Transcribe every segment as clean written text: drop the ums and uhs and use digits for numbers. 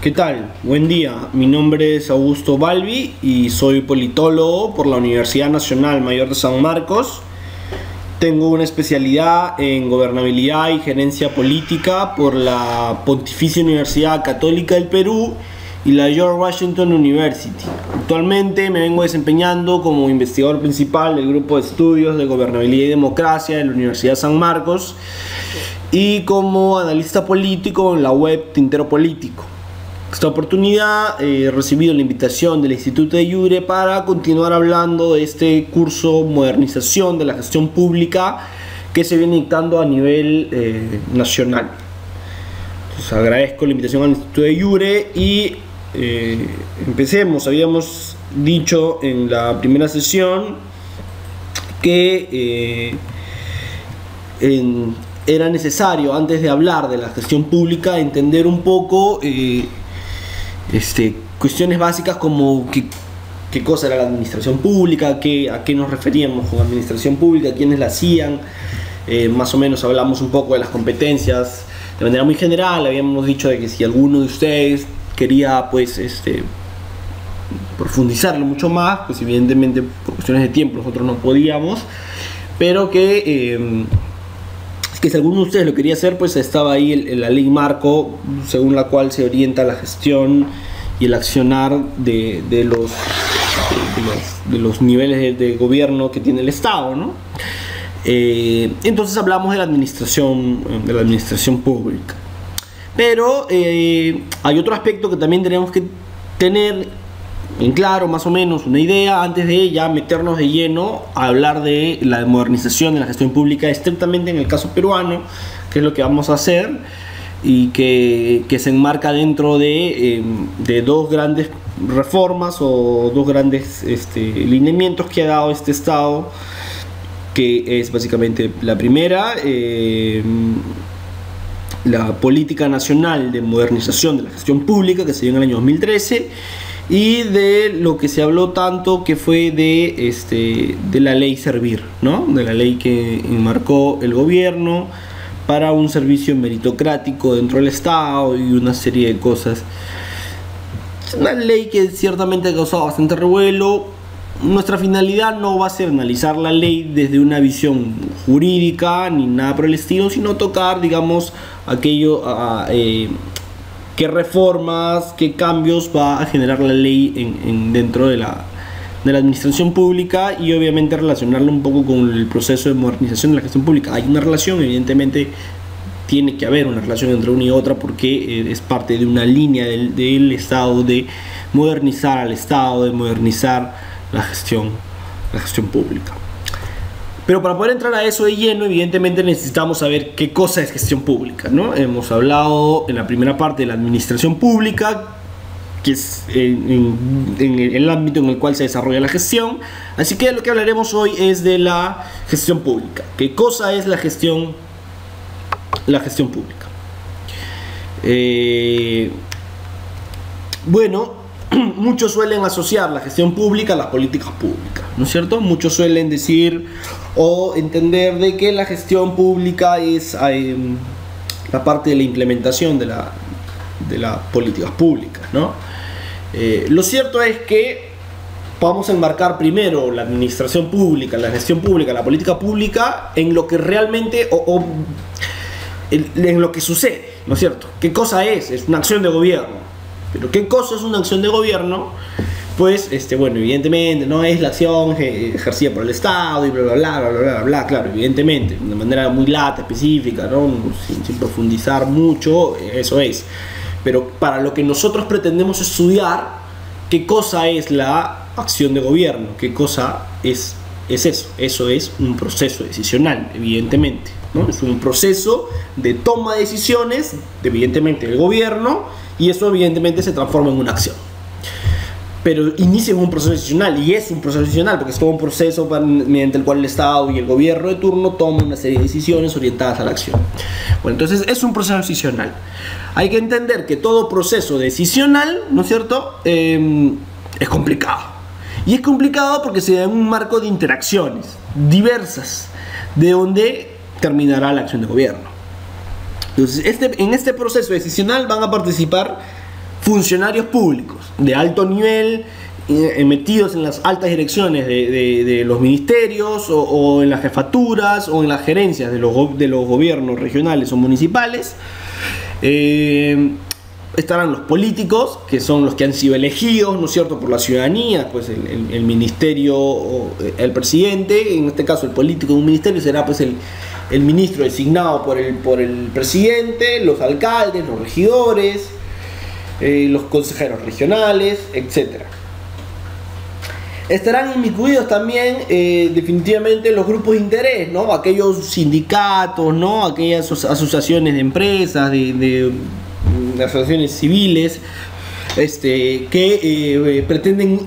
¿Qué tal? Buen día. Mi nombre es Augusto Balbi y soy politólogo por la Universidad Nacional Mayor de San Marcos. Tengo una especialidad en gobernabilidad y gerencia política por la Pontificia Universidad Católica del Perú y la George Washington University. Actualmente me vengo desempeñando como investigador principal del grupo de estudios de gobernabilidad y democracia de la Universidad San Marcos y como analista político en la web Tintero Político. Esta oportunidad he recibido la invitación del Instituto de Iure para continuar hablando de este curso Modernización de la Gestión Pública que se viene dictando a nivel nacional. Entonces, agradezco la invitación al Instituto de Iure y empecemos. Habíamos dicho en la primera sesión que era necesario, antes de hablar de la gestión pública, entender un poco cuestiones básicas como qué cosa era la administración pública, a qué nos referíamos con administración pública, quiénes la hacían. Más o menos hablamos un poco de las competencias de manera muy general. Habíamos dicho de que si alguno de ustedes quería profundizarlo mucho más, pues evidentemente por cuestiones de tiempo nosotros no podíamos, pero que si alguno de ustedes lo quería hacer, pues estaba ahí la ley marco según la cual se orienta la gestión y el accionar de los niveles de gobierno que tiene el Estado, ¿no? Entonces hablamos de la administración pública. Pero hay otro aspecto que también tenemos que tener en claro, más o menos, una idea antes de ya meternos de lleno a hablar de la modernización de la gestión pública estrictamente en el caso peruano, que es lo que vamos a hacer y que se enmarca dentro de dos grandes reformas o dos grandes lineamientos que ha dado este Estado, que es básicamente la primera, la Política Nacional de Modernización de la Gestión Pública, que se dio en el año 2013, y de lo que se habló tanto, que fue de la ley Servir, ¿no? De la ley que enmarcó el gobierno para un servicio meritocrático dentro del Estado y una serie de cosas. Es una ley que ciertamente ha causado bastante revuelo. Nuestra finalidad no va a ser analizar la ley desde una visión jurídica ni nada por el estilo, sino tocar, digamos, aquello qué reformas, qué cambios va a generar la ley dentro de la administración pública, y obviamente relacionarlo un poco con el proceso de modernización de la gestión pública. Hay una relación, evidentemente tiene que haber una relación entre una y otra, porque es parte de una línea del Estado de modernizar al Estado, de modernizar la gestión pública. Pero para poder entrar a eso de lleno, evidentemente necesitamos saber qué cosa es gestión pública, ¿no? Hemos hablado en la primera parte de la administración pública, que es en el ámbito en el cual se desarrolla la gestión. Así que lo que hablaremos hoy es de la gestión pública. ¿Qué cosa es la gestión pública? Bueno, muchos suelen asociar la gestión pública a las políticas públicas, ¿no es cierto? Muchos suelen decir o entender de que la gestión pública es la parte de la implementación de las políticas públicas, ¿no? Lo cierto es que vamos a enmarcar primero la administración pública, la gestión pública, la política pública en lo que realmente en lo que sucede, ¿no es cierto? ¿Qué cosa es? Es una acción de gobierno. Pero ¿qué cosa es una acción de gobierno? Pues, bueno, evidentemente no es la acción ejercida por el Estado y bla, bla, bla, bla, bla, bla, bla, claro, evidentemente, de manera muy lata, específica, ¿no? Sin profundizar mucho, eso es. Pero para lo que nosotros pretendemos estudiar, ¿qué cosa es la acción de gobierno? ¿Qué cosa es eso? Eso es un proceso decisional, evidentemente, ¿no? Es un proceso de toma de decisiones, evidentemente, del gobierno, y eso evidentemente se transforma en una acción. Pero inicia en un proceso decisional, y es un proceso decisional porque es todo un proceso mediante el cual el Estado y el gobierno de turno toman una serie de decisiones orientadas a la acción. Bueno, entonces es un proceso decisional. Hay que entender que todo proceso decisional, ¿no es cierto?, es complicado. Y es complicado porque se da en un marco de interacciones diversas, de donde terminará la acción de gobierno. Entonces, en este proceso decisional van a participar funcionarios públicos de alto nivel metidos en las altas direcciones de los ministerios o en las jefaturas o en las gerencias de los gobiernos regionales o municipales. Estarán los políticos, que son los que han sido elegidos, ¿no es cierto?, por la ciudadanía, pues el ministerio, o el presidente, en este caso el político de un ministerio será pues el ministro designado por el presidente, los alcaldes, los regidores, los consejeros regionales, etc. Estarán inmiscuidos también definitivamente los grupos de interés, ¿no?, aquellos sindicatos, ¿no?, aquellas asociaciones de empresas, de asociaciones civiles, que pretenden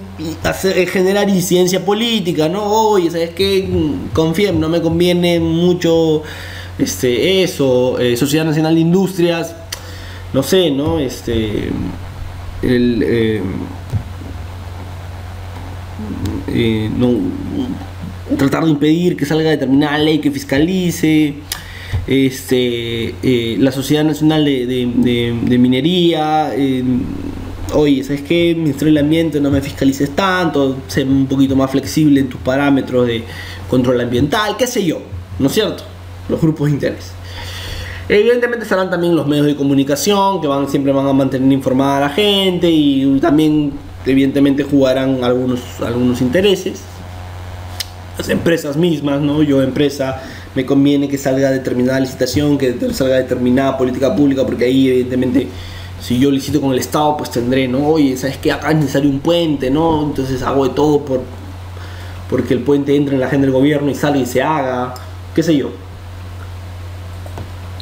generar incidencia política, ¿no? Oye, ¿sabes qué? Confía, no me conviene mucho eso, Sociedad Nacional de Industrias, no sé, ¿no? Tratar de impedir que salga determinada ley que fiscalice la Sociedad Nacional de Minería. Oye, ¿sabes qué? Ministerio del Ambiente, no me fiscalices tanto, sé un poquito más flexible en tus parámetros de control ambiental, qué sé yo, ¿no es cierto? Los grupos de interés. Evidentemente estarán también los medios de comunicación, que siempre van a mantener informada a la gente, y también evidentemente jugarán algunos intereses. Las empresas mismas, ¿no? Yo, empresa, me conviene que salga determinada licitación, que salga determinada política pública, porque ahí evidentemente si yo licito con el Estado, pues tendré, ¿no? Oye, ¿sabes qué? Acá es necesario un puente, ¿no? Entonces hago de todo porque el puente entre en la agenda del gobierno y salga y se haga, qué sé yo.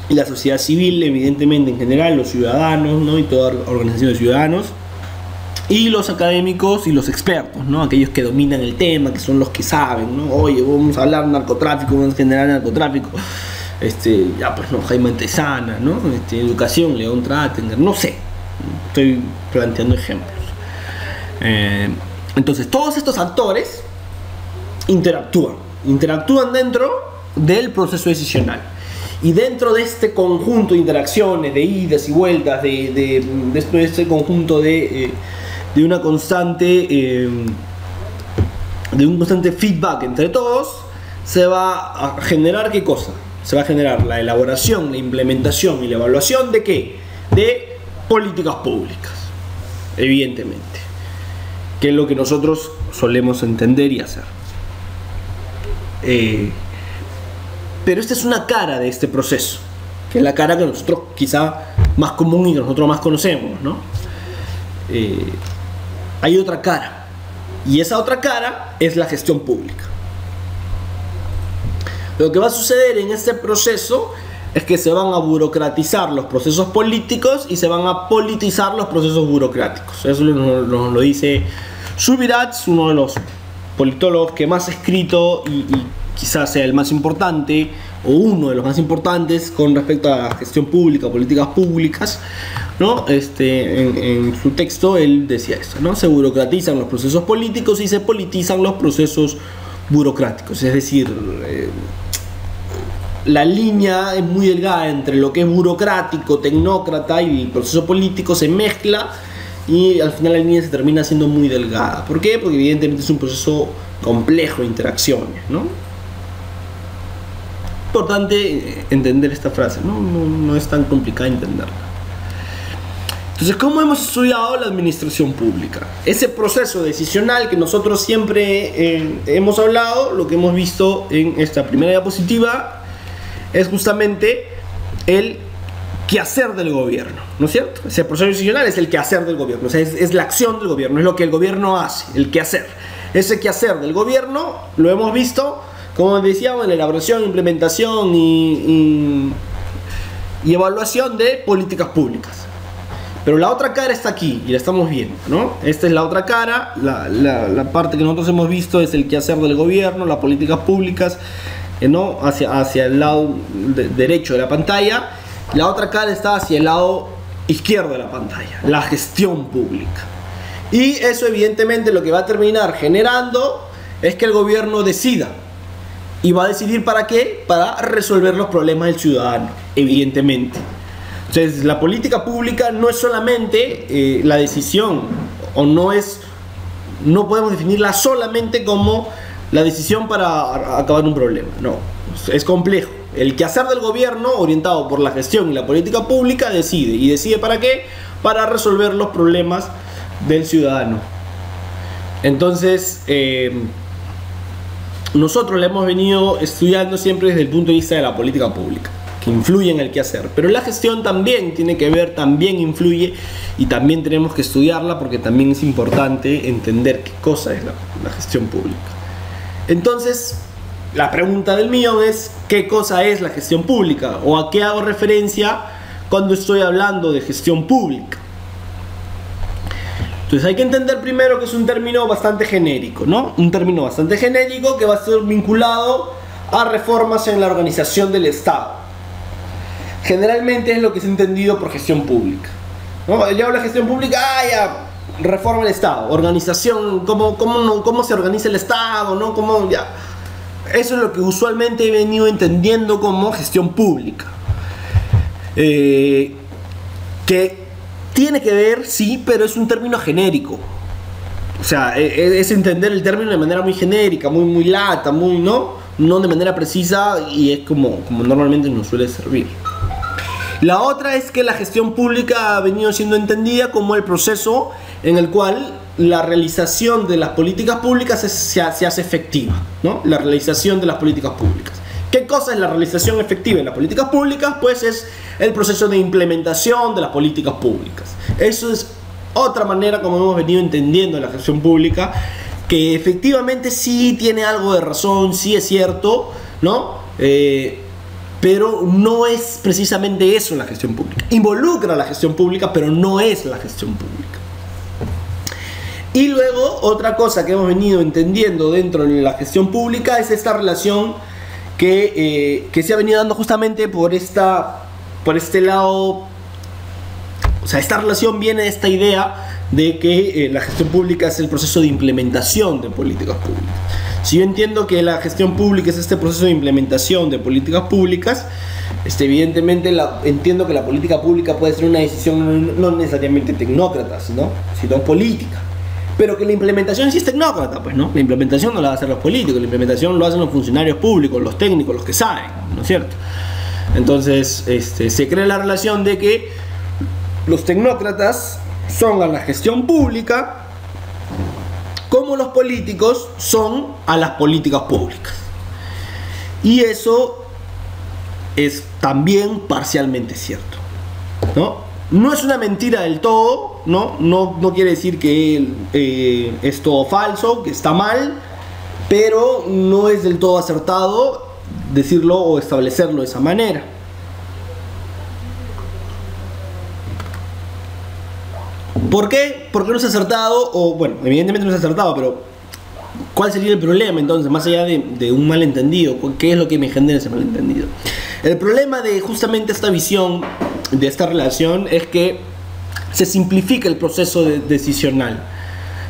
Y la sociedad civil, evidentemente, en general, los ciudadanos, ¿no? Y toda organización de ciudadanos. Y los académicos y los expertos, ¿no? Aquellos que dominan el tema, que son los que saben, ¿no? Oye, vamos a hablar de narcotráfico, vamos a generar narcotráfico. Ya pues no, Jaime Antezana, ¿no? Educación, León Trattenger, no sé. Estoy planteando ejemplos. Entonces, todos estos actores interactúan dentro del proceso decisional. Y dentro de este conjunto de interacciones, de idas y vueltas, de este conjunto de un constante feedback entre todos, se va a generar ¿qué cosa? Se va a generar la elaboración, la implementación y la evaluación ¿de qué? De políticas públicas, evidentemente, que es lo que nosotros solemos entender y hacer. Pero esta es una cara de este proceso, que es la cara que nosotros quizá más común y que nosotros más conocemos, ¿no? Hay otra cara, y esa otra cara es la gestión pública. Lo que va a suceder en este proceso es que se van a burocratizar los procesos políticos y se van a politizar los procesos burocráticos. Eso lo dice Subirats, uno de los politólogos que más ha escrito y quizás sea el más importante o uno de los más importantes con respecto a la gestión pública, políticas públicas, ¿no? En su texto él decía esto, ¿no? Se burocratizan los procesos políticos y se politizan los procesos burocráticos. Es decir, la línea es muy delgada entre lo que es burocrático, tecnócrata, y el proceso político se mezcla y al final la línea se termina siendo muy delgada. ¿Por qué? Porque evidentemente es un proceso complejo de interacciones, ¿no? Importante entender esta frase, ¿no? No es tan complicada entenderla. Entonces, ¿cómo hemos estudiado la administración pública? Ese proceso decisional que nosotros siempre hemos hablado, lo que hemos visto en esta primera diapositiva, es justamente el quehacer del gobierno, ¿no es cierto? Ese proceso decisional es el quehacer del gobierno, o sea, es la acción del gobierno, es lo que el gobierno hace, el quehacer. Ese quehacer del gobierno lo hemos visto, como decíamos, en la elaboración, implementación y evaluación de políticas públicas. Pero la otra cara está aquí y la estamos viendo, ¿no? Esta es la otra cara, la parte que nosotros hemos visto es el quehacer del gobierno, las políticas públicas, ¿no? Hacia el lado derecho de la pantalla. La otra cara está hacia el lado izquierdo de la pantalla, la gestión pública. Y eso evidentemente lo que va a terminar generando es que el gobierno decida. ¿Y va a decidir para qué? Para resolver los problemas del ciudadano, evidentemente. Entonces, la política pública no es solamente la decisión, o no podemos definirla solamente como la decisión para acabar un problema. No, es complejo. El quehacer del gobierno, orientado por la gestión y la política pública, decide. ¿Y decide para qué? Para resolver los problemas del ciudadano. Entonces, nosotros la hemos venido estudiando siempre desde el punto de vista de la política pública, que influye en el quehacer. Pero la gestión también tiene que ver, también influye, y también tenemos que estudiarla porque también es importante entender qué cosa es la gestión pública. Entonces, la pregunta del millón es: ¿qué cosa es la gestión pública? ¿O a qué hago referencia cuando estoy hablando de gestión pública? Entonces hay que entender primero que es un término bastante genérico, ¿no? Un término bastante genérico que va a ser vinculado a reformas en la organización del Estado. Generalmente es lo que es entendido por gestión pública, ¿no? Yo hablo de gestión pública, ya, reforma del Estado, organización, cómo se organiza el Estado, ¿no? Ya. Eso es lo que usualmente he venido entendiendo como gestión pública. Que tiene que ver, sí, pero es un término genérico. O sea, es entender el término de manera muy genérica, muy lata, no de manera precisa, y es como normalmente nos suele servir. La otra es que la gestión pública ha venido siendo entendida como el proceso en el cual la realización de las políticas públicas se hace efectiva, ¿no? La realización de las políticas públicas. ¿Qué cosa es la realización efectiva en las políticas públicas? Pues es el proceso de implementación de las políticas públicas. Eso es otra manera como hemos venido entendiendo la gestión pública, que efectivamente sí tiene algo de razón, sí es cierto, ¿no? Pero no es precisamente eso la gestión pública. Involucra la gestión pública, pero no es la gestión pública. Y luego, otra cosa que hemos venido entendiendo dentro de la gestión pública es esta relación que se ha venido dando justamente por este lado. O sea, esta relación viene de esta idea de que la gestión pública es el proceso de implementación de políticas públicas. Si yo entiendo que la gestión pública es este proceso de implementación de políticas públicas, evidentemente entiendo que la política pública puede ser una decisión no necesariamente tecnócrata, sino política. Pero que la implementación sí es tecnócrata, pues, ¿no? La implementación no la va a hacer los políticos, la implementación lo hacen los funcionarios públicos, los técnicos, los que saben, ¿no es cierto? Entonces, se crea la relación de que los tecnócratas son a la gestión pública como los políticos son a las políticas públicas. Y eso es también parcialmente cierto, ¿no? No es una mentira del todo, no quiere decir que es todo falso, que está mal, pero no es del todo acertado decirlo o establecerlo de esa manera. ¿Por qué? ¿Por qué no es acertado? O bueno, evidentemente no es acertado, pero ¿cuál sería el problema entonces, más allá de un malentendido? ¿Qué es lo que me genera ese malentendido? El problema de justamente esta visión, de esta relación, es que se simplifica el proceso decisional.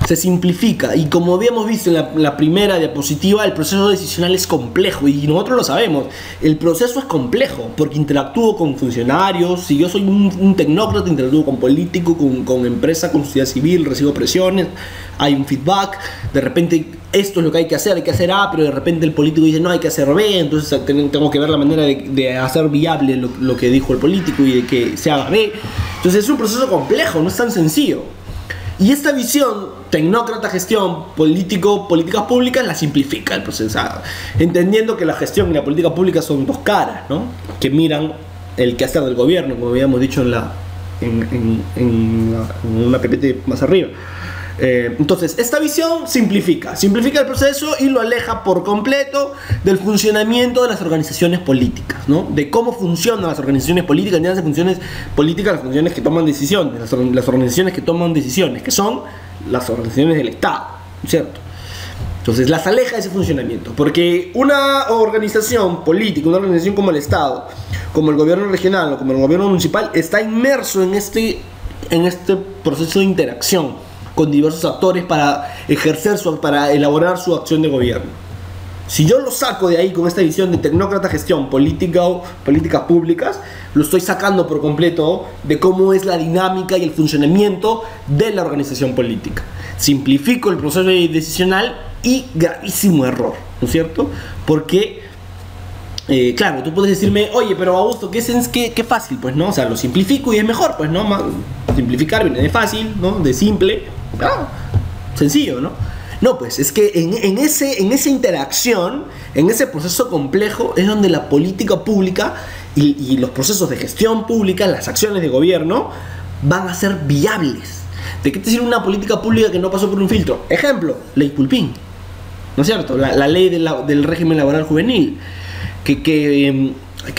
Se simplifica, y como habíamos visto en la primera diapositiva, el proceso decisional es complejo, y nosotros lo sabemos. El proceso es complejo porque interactúo con funcionarios. Si yo soy un tecnócrata, interactúo con políticos, con empresas, con sociedad civil, recibo presiones, hay un feedback. De repente esto es lo que hay que hacer A, pero de repente el político dice no, hay que hacer B. Entonces tengo que ver la manera de hacer viable lo que dijo el político y de que se haga B. Entonces es un proceso complejo, no es tan sencillo. Y esta visión tecnócrata, gestión, políticas públicas, la simplifica el proceso, entendiendo que la gestión y la política pública son dos caras, ¿no? Que miran el quehacer del gobierno, como habíamos dicho en una PPT más arriba. Entonces, esta visión simplifica el proceso y lo aleja por completo del funcionamiento de las organizaciones políticas, ¿no? De cómo funcionan las organizaciones políticas, ni las funciones políticas, las funciones que toman decisiones, las organizaciones que toman decisiones, que son las organizaciones del Estado, ¿cierto? Entonces, las aleja de ese funcionamiento, porque una organización política, una organización como el Estado, como el gobierno regional o como el gobierno municipal, está inmerso en este proceso de interacción con diversos actores para elaborar su acción de gobierno. Si yo lo saco de ahí con esta visión de tecnócrata gestión, políticas públicas, lo estoy sacando por completo de cómo es la dinámica y el funcionamiento de la organización política. Simplifico el proceso decisional y gravísimo error, ¿no es cierto? Porque, claro, tú puedes decirme, oye, pero Augusto, qué fácil, pues, ¿no? O sea, lo simplifico y es mejor, pues, ¿no? Simplificar viene de fácil, ¿no? De simple, sencillo, ¿no? No, pues es que en esa interacción, en ese proceso complejo, es donde la política pública y los procesos de gestión pública, las acciones de gobierno, van a ser viables. ¿De qué te sirve una política pública que no pasó por un filtro? Ejemplo, ley Pulpín, ¿no es cierto? La ley del régimen laboral juvenil, que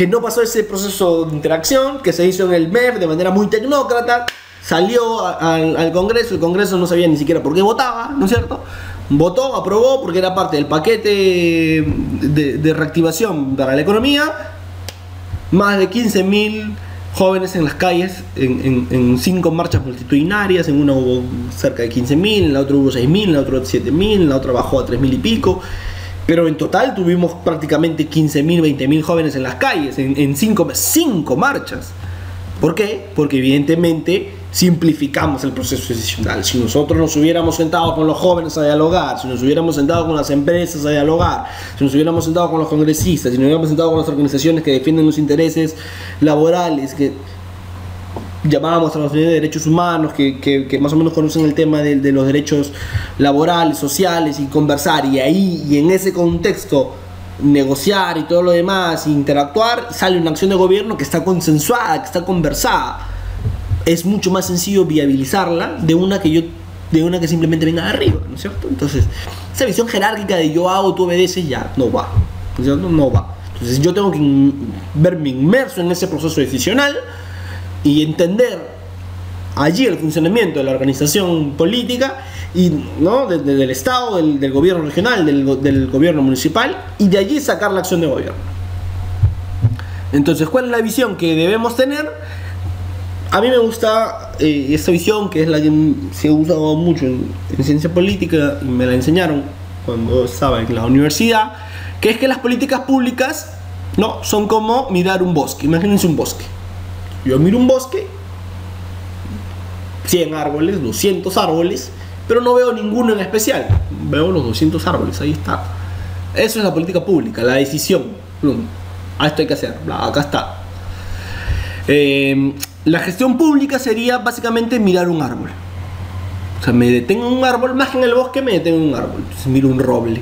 no pasó ese proceso de interacción, que se hizo en el MEF de manera muy tecnócrata, salió al Congreso, el Congreso no sabía ni siquiera por qué votaba, ¿no es cierto? Votó, aprobó porque era parte del paquete de reactivación para la economía. Más de 15.000 jóvenes en las calles en 5 marchas multitudinarias. En una hubo cerca de 15.000, en la otra hubo 6.000, en la otra 7.000, en la otra bajó a 3.000 y pico. Pero en total tuvimos prácticamente 15.000, 20.000 jóvenes en las calles en 5 marchas. ¿Por qué? Porque evidentemente simplificamos el proceso decisional. Si nosotros nos hubiéramos sentado con los jóvenes a dialogar, si nos hubiéramos sentado con las empresas a dialogar, si nos hubiéramos sentado con los congresistas, si nos hubiéramos sentado con las organizaciones que defienden los intereses laborales, que llamábamos a los de derechos humanos, que más o menos conocen el tema de los derechos laborales, sociales, y conversar, y en ese contexto negociar y todo lo demás, interactuar, sale una acción de gobierno que está consensuada, que está conversada. Es mucho más sencillo viabilizarla de una que simplemente venga de arriba, ¿no es cierto? Entonces, esa visión jerárquica de yo hago, tú obedeces, ya no va, ¿no es cierto? No va. Entonces yo tengo que verme inmerso en ese proceso decisional y entender allí el funcionamiento de la organización política, y, ¿no? del Estado, del gobierno regional, del gobierno municipal, y de allí sacar la acción de gobierno. Entonces, ¿cuál es la visión que debemos tener? A mí me gusta esta visión, que es la que se ha usado mucho en ciencia política, y me la enseñaron cuando estaba en la universidad, que es que las políticas públicas, ¿no?, son como mirar un bosque. Imagínense un bosque. Yo miro un bosque, 100 árboles, 200 árboles, pero no veo ninguno en especial. Veo los 200 árboles, ahí está. Eso es la política pública, la decisión. Esto hay que hacer, acá está. La gestión pública sería básicamente mirar un árbol. O sea, me detengo en un árbol, más que en el bosque me detengo en un árbol. Entonces miro un roble,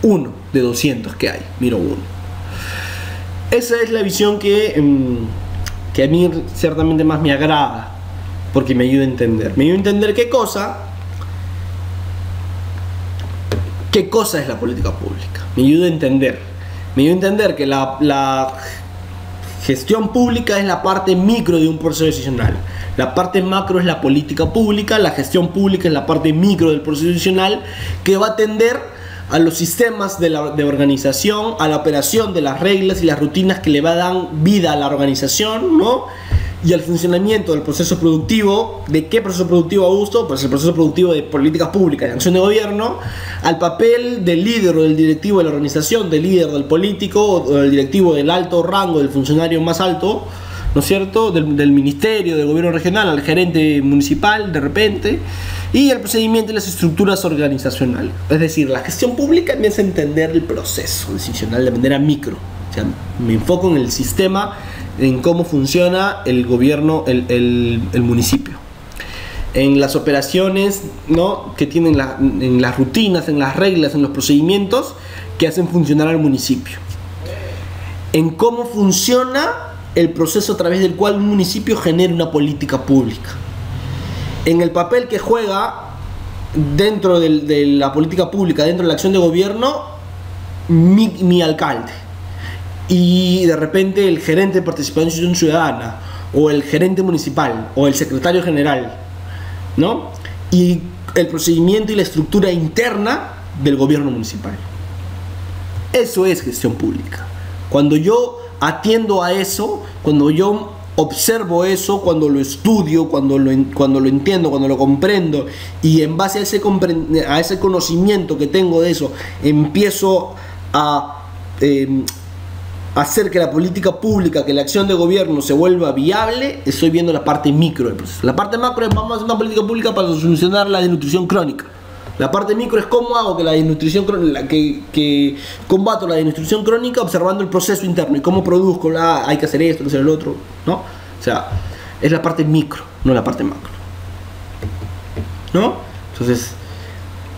uno de 200 que hay, miro uno. Esa es la visión que a mí ciertamente más me agrada, porque me ayuda a entender. Me ayuda a entender qué cosa es la política pública. Me ayuda a entender que la gestión pública es la parte micro de un proceso decisional. La parte macro es la política pública, la gestión pública es la parte micro del proceso decisional, que va a atender a los sistemas de organización, a la operación de las reglas y las rutinas que le va a dar vida a la organización, ¿no?, y al funcionamiento del proceso productivo. ¿De qué proceso productivo, Augusto? Pues el proceso productivo de políticas públicas, de acción de gobierno, al papel del líder o del directivo de la organización, del líder del político o del directivo del alto rango, del funcionario más alto, ¿no es cierto?, del ministerio, del gobierno regional, al gerente municipal de repente, y el procedimiento y las estructuras organizacionales. Es decir, la gestión pública me hace entender el proceso decisional de manera micro. O sea, me enfoco en el sistema, en cómo funciona el gobierno, el municipio, en las operaciones, ¿no?, que tienen en las rutinas, en las reglas, en los procedimientos que hacen funcionar al municipio, en cómo funciona el proceso a través del cual un municipio genera una política pública, en el papel que juega dentro de la política pública, dentro de la acción de gobierno, mi alcalde, y de repente el gerente de participación ciudadana, o el gerente municipal, o el secretario general, ¿no?, y el procedimiento y la estructura interna del gobierno municipal. Eso es gestión pública. Cuando yo atiendo a eso, cuando yo observo eso, cuando lo estudio, cuando lo entiendo, cuando lo comprendo, y en base a ese conocimiento que tengo de eso, empiezo a hacer que la política pública, que la acción de gobierno se vuelva viable, estoy viendo la parte micro del proceso. La parte macro es: vamos a hacer una política pública para solucionar la desnutrición crónica. La parte micro es: cómo hago que la desnutrición crónica, que combato la desnutrición crónica observando el proceso interno y cómo produzco hay que hacer esto, hay que hacer el otro, ¿no? O sea, es la parte micro, no la parte macro, ¿no? Entonces,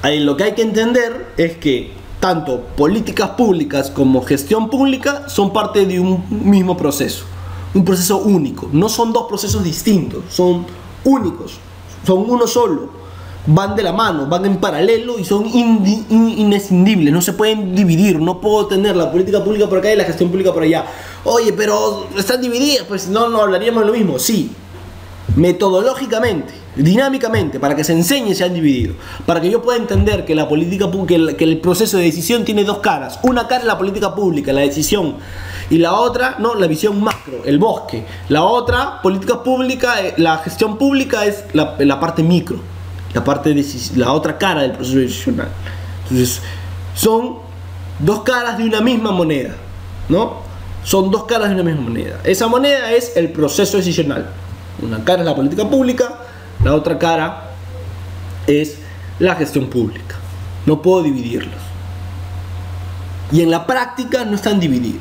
ahí lo que hay que entender es que tanto políticas públicas como gestión pública son parte de un mismo proceso, un proceso único. No son dos procesos distintos, son únicos, son uno solo, van de la mano, van en paralelo y son inescindibles, no se pueden dividir. No puedo tener la política pública por acá y la gestión pública por allá. Oye, pero están divididas, pues no hablaríamos de lo mismo. Sí, metodológicamente, dinámicamente, para que se enseñe, se han dividido, para que yo pueda entender que la política que el proceso de decisión tiene dos caras. Una cara es la política pública, la decisión, y la otra, no, la visión macro, el bosque. La otra, política pública, la gestión pública, es la parte micro, la otra cara del proceso decisional. Entonces, son dos caras de una misma moneda, ¿no? Son dos caras de una misma moneda. Esa moneda es el proceso decisional. Una cara es la política pública, la otra cara es la gestión pública. No puedo dividirlos. Y en la práctica no están divididos.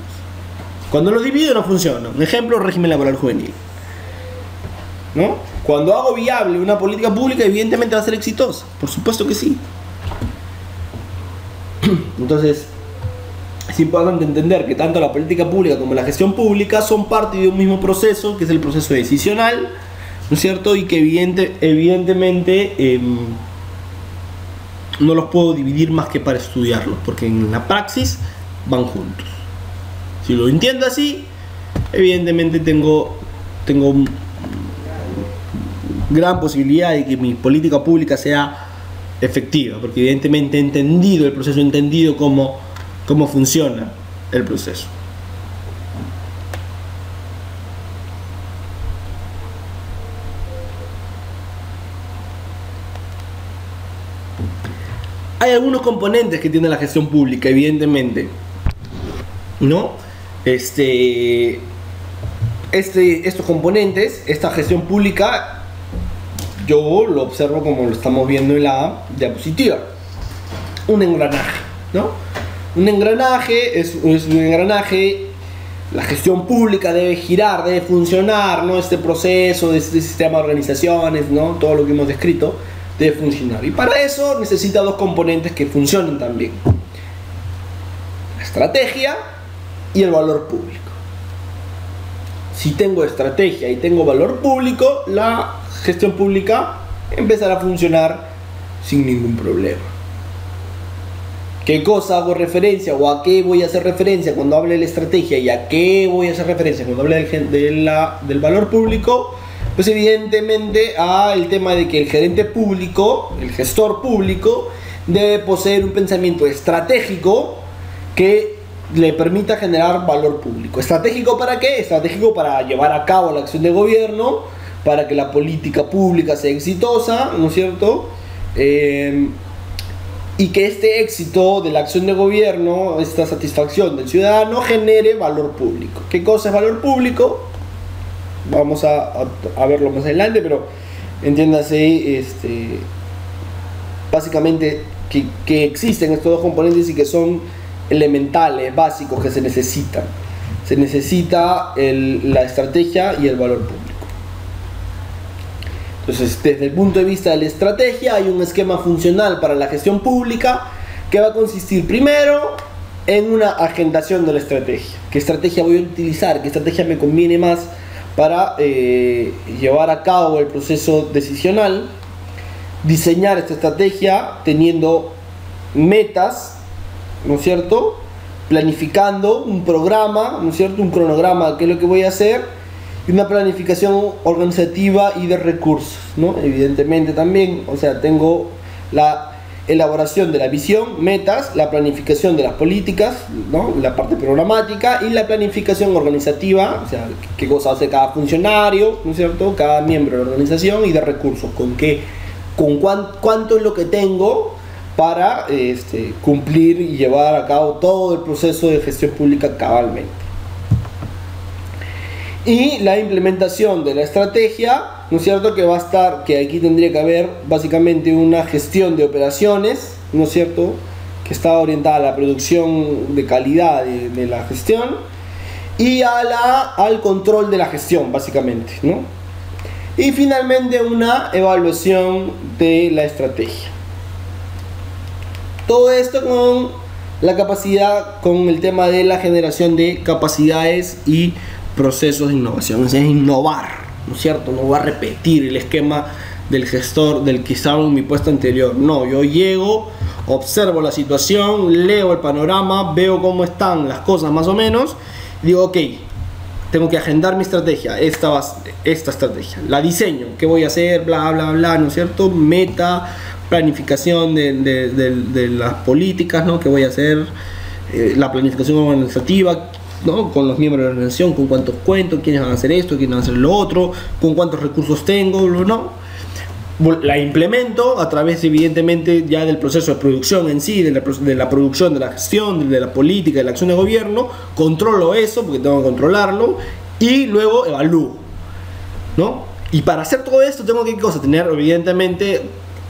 Cuando los divido no funciona. Un ejemplo: régimen laboral juvenil, ¿no? Cuando hago viable una política pública, evidentemente va a ser exitosa. Por supuesto que sí. Entonces, es importante entender que tanto la política pública como la gestión pública son parte de un mismo proceso, que es el proceso decisional, ¿no es cierto? Y que evidentemente no los puedo dividir más que para estudiarlos, porque en la praxis van juntos. Si lo entiendo así, evidentemente tengo gran posibilidad de que mi política pública sea efectiva, porque evidentemente he entendido el proceso, he entendido cómo funciona el proceso. Hay algunos componentes que tiene la gestión pública, evidentemente, ¿no? Estos componentes, esta gestión pública, yo lo observo como lo estamos viendo en la diapositiva. Un engranaje, ¿no? Un engranaje es un engranaje. La gestión pública debe girar, debe funcionar, ¿no? Este proceso, este sistema de organizaciones, ¿no? Todo lo que hemos descrito debe funcionar. Y para eso necesita dos componentes que funcionen también: la estrategia y el valor público. Si tengo estrategia y tengo valor público, la gestión pública empezará a funcionar sin ningún problema. ¿Qué cosa hago referencia o a qué voy a hacer referencia cuando hable de la estrategia y a qué voy a hacer referencia cuando hable del valor público? Pues evidentemente al tema de que el gerente público, el gestor público, debe poseer un pensamiento estratégico que le permita generar valor público. ¿Estratégico para qué? Estratégico para llevar a cabo la acción de gobierno, para que la política pública sea exitosa, ¿no es cierto? Y que este éxito de la acción de gobierno, esta satisfacción del ciudadano, genere valor público. ¿Qué cosa es valor público? Vamos a verlo más adelante, pero entiéndase, básicamente que existen estos dos componentes y que son elementales, básicos, que se necesitan. Se necesita la estrategia y el valor público. Entonces, desde el punto de vista de la estrategia, hay un esquema funcional para la gestión pública que va a consistir primero en una agendación de la estrategia. ¿Qué estrategia voy a utilizar? ¿Qué estrategia me conviene más para llevar a cabo el proceso decisional? Diseñar esta estrategia teniendo metas, ¿no es cierto? Planificando un programa, ¿no es cierto? Un cronograma de qué es lo que voy a hacer. Y una planificación organizativa y de recursos, ¿no? Evidentemente también, o sea, tengo la elaboración de la visión, metas, la planificación de las políticas, ¿no? La parte programática y la planificación organizativa, o sea, qué cosa hace cada funcionario, ¿no es cierto? Cada miembro de la organización, y de recursos, cuánto es lo que tengo para cumplir y llevar a cabo todo el proceso de gestión pública cabalmente. Y la implementación de la estrategia, ¿no es cierto? Que va a estar, que aquí tendría que haber básicamente una gestión de operaciones, ¿no es cierto? Que está orientada a la producción de calidad de la gestión y al control de la gestión, básicamente, ¿no? Y finalmente una evaluación de la estrategia. Todo esto con la capacidad, con el tema de la generación de capacidades y procesos de innovación. Es innovar, ¿no es cierto? No va a repetir el esquema del gestor del que estaba en mi puesto anterior. No, yo llego, observo la situación, leo el panorama, veo cómo están las cosas más o menos, y digo, ok, tengo que agendar mi estrategia, esta estrategia, la diseño, qué voy a hacer, bla, bla, bla, ¿no es cierto? Meta, planificación de las políticas, ¿no? ¿Qué voy a hacer? La planificación organizativa, ¿no? Con los miembros de la organización, con cuántos cuento, quiénes van a hacer esto, quiénes van a hacer lo otro, con cuántos recursos tengo, ¿no? La implemento a través, evidentemente, ya del proceso de producción en sí, de la producción, de la gestión, de la política, de la acción de gobierno. Controlo eso, porque tengo que controlarlo, y luego evalúo, ¿no? Y para hacer todo esto tengo que, ¿qué cosa? Tener, evidentemente,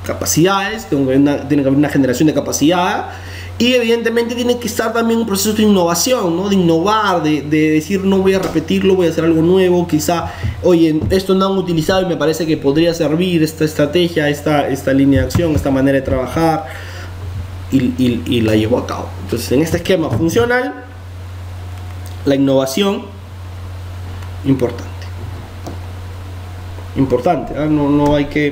capacidades, tiene que haber una generación de capacidad, y evidentemente tiene que estar también un proceso de innovación, ¿no? De innovar, de decir, no voy a repetirlo, voy a hacer algo nuevo, quizá, oye, esto no han utilizado y me parece que podría servir esta estrategia, esta línea de acción, esta manera de trabajar, y la llevo a cabo. Entonces, en este esquema funcional, la innovación, importante, ¿eh? No hay que...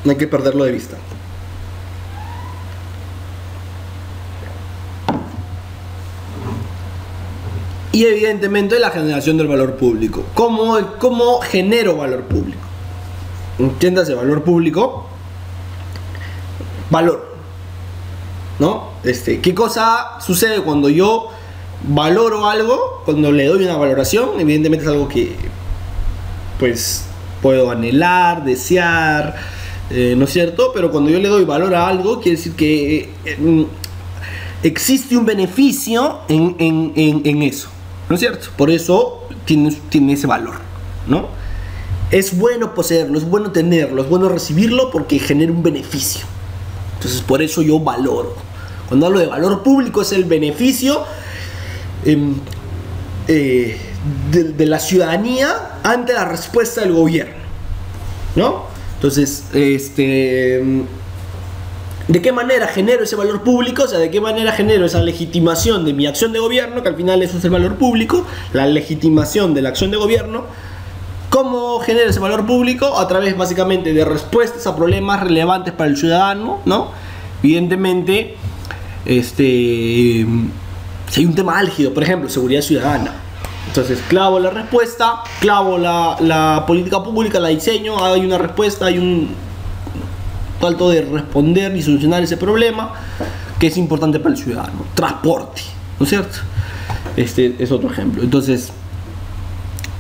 No hay que perderlo de vista. Y evidentemente la generación del valor público. ¿Cómo genero valor público? Entiéndase, valor público. Valor, ¿no? ¿Qué cosa sucede cuando yo valoro algo? Cuando le doy una valoración, evidentemente es algo que, pues, puedo anhelar, desear, ¿no es cierto? Pero cuando yo le doy valor a algo, quiere decir que existe un beneficio en eso, ¿no es cierto? Por eso tiene ese valor, ¿no? Es bueno poseerlo, es bueno tenerlo, es bueno recibirlo porque genera un beneficio. Entonces, por eso yo valoro. Cuando hablo de valor público, es el beneficio de la ciudadanía ante la respuesta del gobierno, ¿no? Entonces, ¿de qué manera genero ese valor público? O sea, ¿de qué manera genero esa legitimación de mi acción de gobierno? Que al final eso es el valor público, la legitimación de la acción de gobierno. ¿Cómo genero ese valor público? A través, básicamente, de respuestas a problemas relevantes para el ciudadano, ¿no? Evidentemente, si hay un tema álgido, por ejemplo, seguridad ciudadana. Entonces, clavo la respuesta, clavo la política pública, la diseño, hay una respuesta, hay un trato de responder y solucionar ese problema que es importante para el ciudadano. Transporte, ¿no es cierto? Es otro ejemplo. Entonces,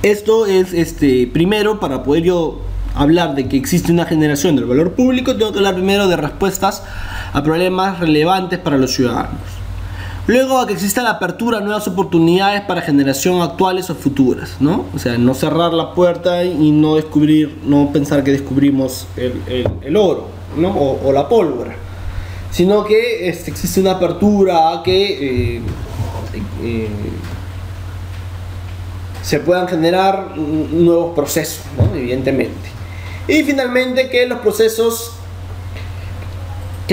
esto es, primero, para poder yo hablar de que existe una generación del valor público, tengo que hablar primero de respuestas a problemas relevantes para los ciudadanos. Luego, a que exista la apertura a nuevas oportunidades para generación actuales o futuras, ¿no? O sea, no cerrar la puerta y no pensar que descubrimos el oro, ¿no? O la pólvora, sino que existe una apertura a que se puedan generar nuevos procesos, ¿no? Evidentemente. Y finalmente, que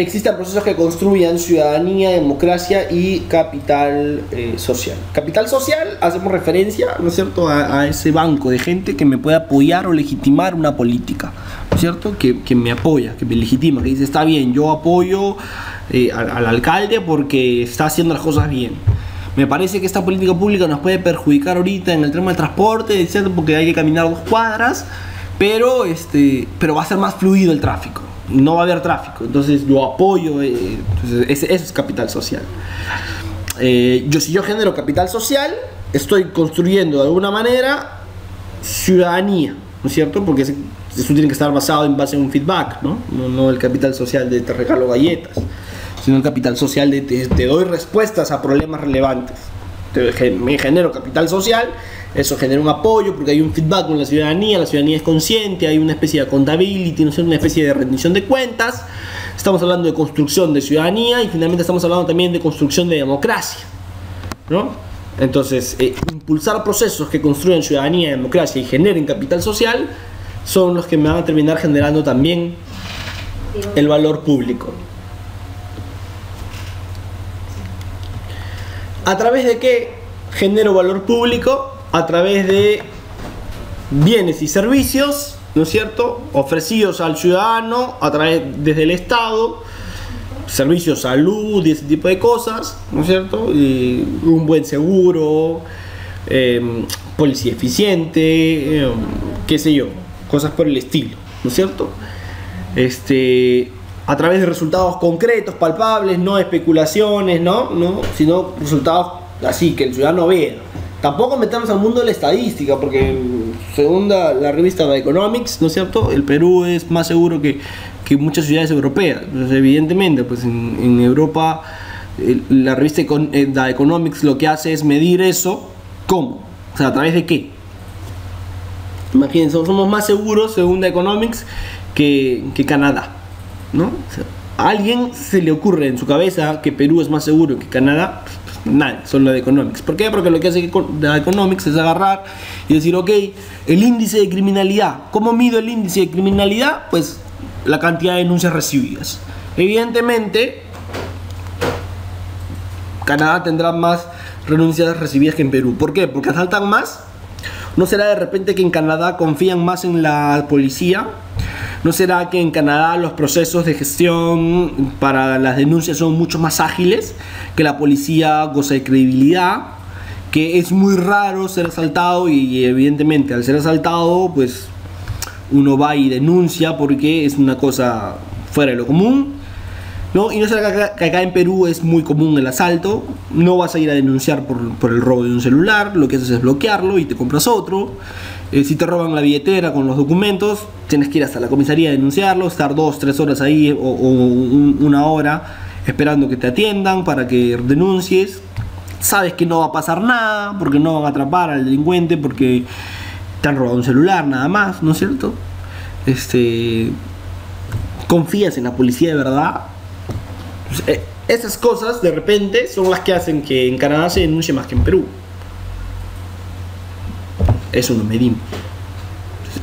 existan procesos que construyan ciudadanía, democracia y capital social. Capital social, hacemos referencia, ¿no es cierto?, a ese banco de gente que me puede apoyar o legitimar una política, ¿no es cierto?, que me apoya, que me legitima, que dice, está bien, yo apoyo al alcalde porque está haciendo las cosas bien. Me parece que esta política pública nos puede perjudicar ahorita en el tema del transporte, ¿cierto?, porque hay que caminar 2 cuadras, pero va a ser más fluido el tráfico. No va a haber tráfico, entonces yo apoyo, entonces eso es capital social. Si yo genero capital social, estoy construyendo de alguna manera ciudadanía, ¿no es cierto? Porque eso tiene que estar basado en base a un feedback, ¿no? No el capital social de te regalo galletas, sino el capital social de te doy respuestas a problemas relevantes. Me genero capital social, eso genera un apoyo porque hay un feedback con la ciudadanía es consciente, hay una especie de accountability, ¿no? Una especie de rendición de cuentas. Estamos hablando de construcción de ciudadanía y finalmente estamos hablando también de construcción de democracia, ¿no? Entonces, impulsar procesos que construyan ciudadanía, democracia y generen capital social son los que me van a terminar generando también el valor público. ¿A través de qué genero valor público? A través de bienes y servicios, ¿no es cierto?, ofrecidos al ciudadano desde el Estado, servicios, salud y ese tipo de cosas, ¿no es cierto?, y un buen seguro, policía eficiente, qué sé yo, cosas por el estilo, ¿no es cierto? A través de resultados concretos, palpables, no especulaciones, sino resultados así, que el ciudadano vea. Tampoco metamos al mundo de la estadística, porque según la revista The Economics, ¿no es cierto?, el Perú es más seguro que muchas ciudades europeas. Entonces, evidentemente, pues en Europa la revista The Economics lo que hace es medir eso. ¿Cómo? O sea, ¿a través de qué? Imagínense, somos más seguros, según The Economics, que Canadá, ¿no? O sea, ¿a alguien se le ocurre en su cabeza que Perú es más seguro que Canadá? Nadie, solo The Economics. ¿Por qué? Porque lo que hace The Economics es agarrar y decir, ok, el índice de criminalidad. ¿Cómo mido el índice de criminalidad? Pues la cantidad de denuncias recibidas. Evidentemente, Canadá tendrá más renuncias recibidas que en Perú. ¿Por qué? Porque asaltan más. ¿No será de repente que en Canadá confían más en la policía? ¿No será que en Canadá los procesos de gestión para las denuncias son mucho más ágiles? Que la policía goza de credibilidad, que es muy raro ser asaltado y evidentemente al ser asaltado pues uno va y denuncia porque es una cosa fuera de lo común, ¿no? Y no será que acá en Perú es muy común el asalto, no vas a ir a denunciar por el robo de un celular, lo que haces es bloquearlo y te compras otro. Si te roban la billetera con los documentos, tienes que ir hasta la comisaría a denunciarlo, estar 2-3 horas ahí o una hora esperando que te atiendan para que denuncies. Sabes que no va a pasar nada porque no van a atrapar al delincuente porque te han robado un celular nada más, ¿no es cierto? ¿Confías en la policía de verdad? Esas cosas de repente son las que hacen que en Canadá se denuncie más que en Perú. Eso no medimos.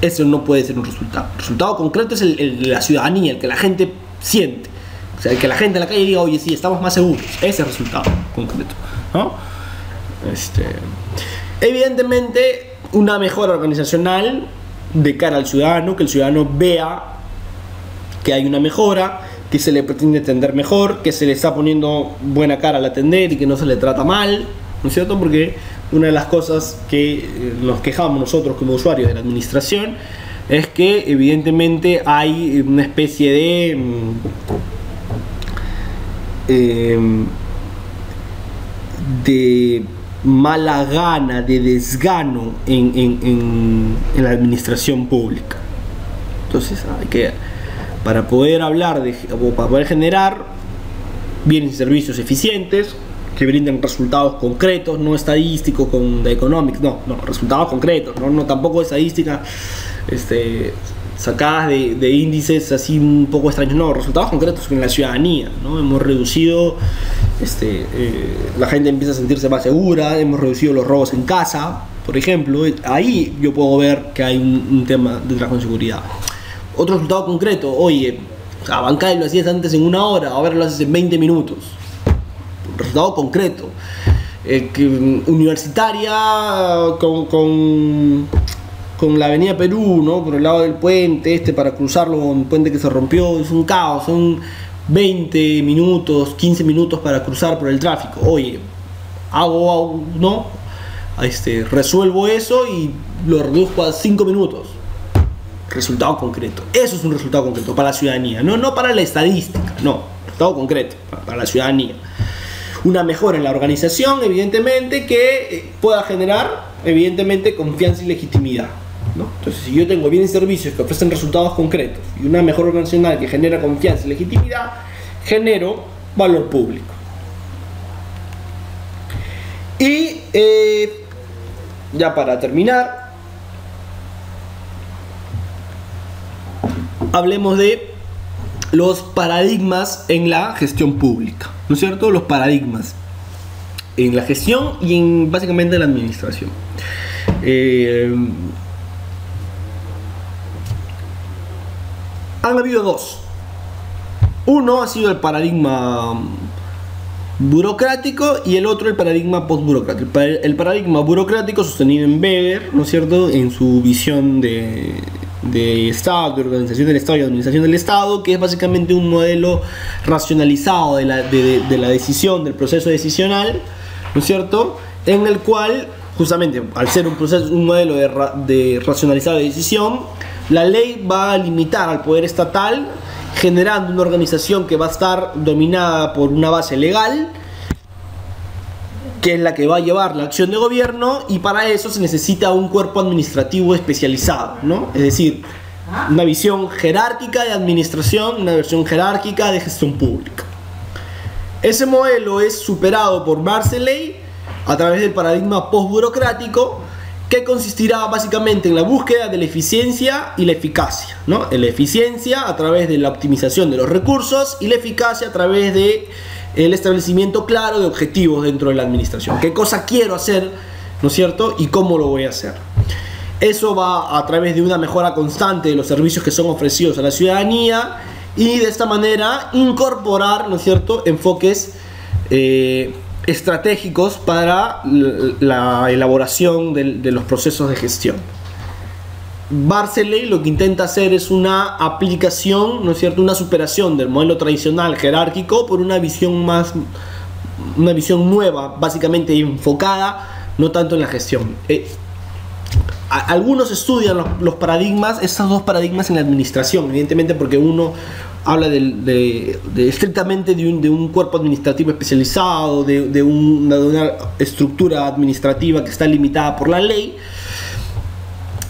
Eso no puede ser un resultado. El resultado concreto es el de la ciudadanía, el que la gente siente. O sea, el que la gente en la calle diga, oye, sí, estamos más seguros. Ese es el resultado concreto, ¿no? Evidentemente, una mejora organizacional de cara al ciudadano, que el ciudadano vea que hay una mejora, que se le pretende atender mejor, que se le está poniendo buena cara al atender y que no se le trata mal, ¿no es cierto? Porque una de las cosas que nos quejamos nosotros como usuarios de la administración es que evidentemente hay una especie de mala gana, de desgano en la administración pública. Entonces hay que, para poder hablar o para poder generar bienes y servicios eficientes que brinden resultados concretos, no estadísticos con The Economics, no, resultados concretos, no tampoco estadísticas sacadas de índices así un poco extraños, no, resultados concretos con la ciudadanía, ¿no? Hemos reducido, la gente empieza a sentirse más segura, hemos reducido los robos en casa, por ejemplo. Ahí yo puedo ver que hay un tema de trabajo en seguridad. Otro resultado concreto, oye, a Bancay lo hacías antes en 1 hora, ahora lo haces en 20 minutos. Resultado concreto. Universitaria con la avenida Perú, ¿no? Por el lado del puente para cruzarlo, un puente que se rompió, es un caos, son 20 minutos, 15 minutos para cruzar por el tráfico. Oye, resuelvo eso y lo reduzco a 5 minutos. Resultado concreto. Eso es un resultado concreto para la ciudadanía, no para la estadística, no, resultado concreto para la ciudadanía. Una mejora en la organización, evidentemente, que pueda generar, evidentemente, confianza y legitimidad. ¿no? Entonces, si yo tengo bienes y servicios que ofrecen resultados concretos y una mejora organizacional que genera confianza y legitimidad, genero valor público. Y ya para terminar, hablemos de los paradigmas en la gestión pública, ¿no es cierto? Los paradigmas en la gestión y en básicamente la administración. Han habido dos. Uno ha sido el paradigma burocrático y el otro el paradigma postburocrático. El paradigma burocrático sostenido en Weber, ¿no es cierto?, en su visión de Estado, de organización del Estado y administración del Estado, que es básicamente un modelo racionalizado de la decisión, del proceso decisional, ¿no es cierto?, en el cual, justamente, al ser un modelo de racionalizado de decisión, la ley va a limitar al poder estatal, generando una organización que va a estar dominada por una base legal, que es la que va a llevar la acción de gobierno, y para eso se necesita un cuerpo administrativo especializado, ¿no? Es decir, una visión jerárquica de administración, una versión jerárquica de gestión pública. Ese modelo es superado por Barzeley a través del paradigma postburocrático, que consistirá básicamente en la búsqueda de la eficiencia y la eficacia, ¿no? La eficiencia a través de la optimización de los recursos y la eficacia a través de el establecimiento claro de objetivos dentro de la administración. ¿Qué cosa quiero hacer, ¿no es cierto?, y cómo lo voy a hacer? Eso va a través de una mejora constante de los servicios que son ofrecidos a la ciudadanía y de esta manera incorporar, ¿no es cierto?, enfoques estratégicos para la elaboración de los procesos de gestión. Barzeley lo que intenta hacer es una aplicación, ¿no es cierto?, una superación del modelo tradicional jerárquico por una visión nueva, básicamente enfocada no tanto en la gestión. Algunos estudian los paradigmas, estos dos paradigmas en la administración, evidentemente porque uno habla estrictamente de un cuerpo administrativo especializado, de una estructura administrativa que está limitada por la ley.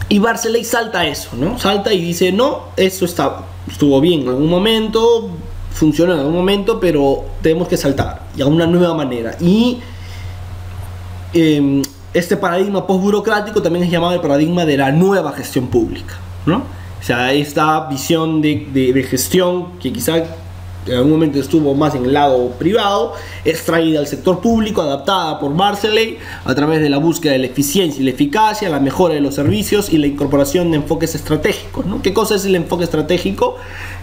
Y Barzeley salta a eso, ¿no? Salta y dice, no, eso estuvo bien en algún momento, funcionó en algún momento, pero tenemos que saltar y a una nueva manera. Y este paradigma postburocrático también es llamado el paradigma de la nueva gestión pública, ¿no? O sea, esta visión de gestión que quizá en algún momento estuvo más en el lado privado, es traída al sector público, adaptada por Barzeley a través de la búsqueda de la eficiencia y la eficacia, la mejora de los servicios y la incorporación de enfoques estratégicos, ¿no? ¿Qué cosa es el enfoque estratégico?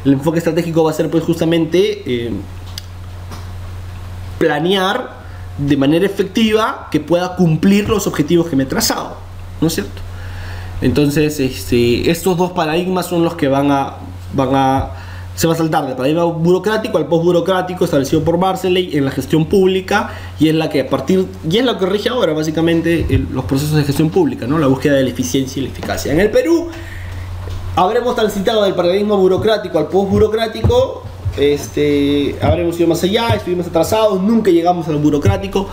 El enfoque estratégico va a ser pues justamente planear de manera efectiva que pueda cumplir los objetivos que me he trazado, ¿no es cierto? Entonces estos dos paradigmas son los que se va a saltar del paradigma burocrático al postburocrático establecido por Barzeley en la gestión pública, y es la que rige ahora básicamente los procesos de gestión pública, ¿no? La búsqueda de la eficiencia y la eficacia. En el Perú habremos transitado del paradigma burocrático al postburocrático, habremos ido más allá, estuvimos atrasados, nunca llegamos al burocrático.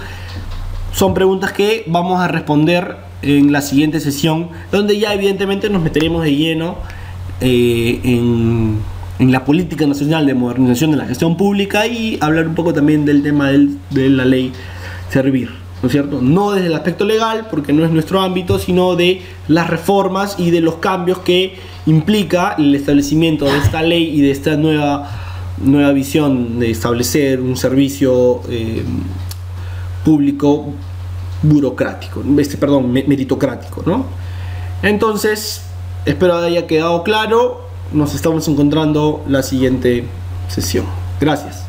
Son preguntas que vamos a responder en la siguiente sesión, donde ya evidentemente nos meteremos de lleno en la política nacional de modernización de la gestión pública y hablar un poco también del tema de la ley Servir, ¿no es cierto? No desde el aspecto legal, porque no es nuestro ámbito, sino de las reformas y de los cambios que implica el establecimiento de esta ley y de esta nueva visión de establecer un servicio público burocrático, meritocrático, ¿no? Entonces, espero que haya quedado claro. Nos estamos encontrando la siguiente sesión. Gracias.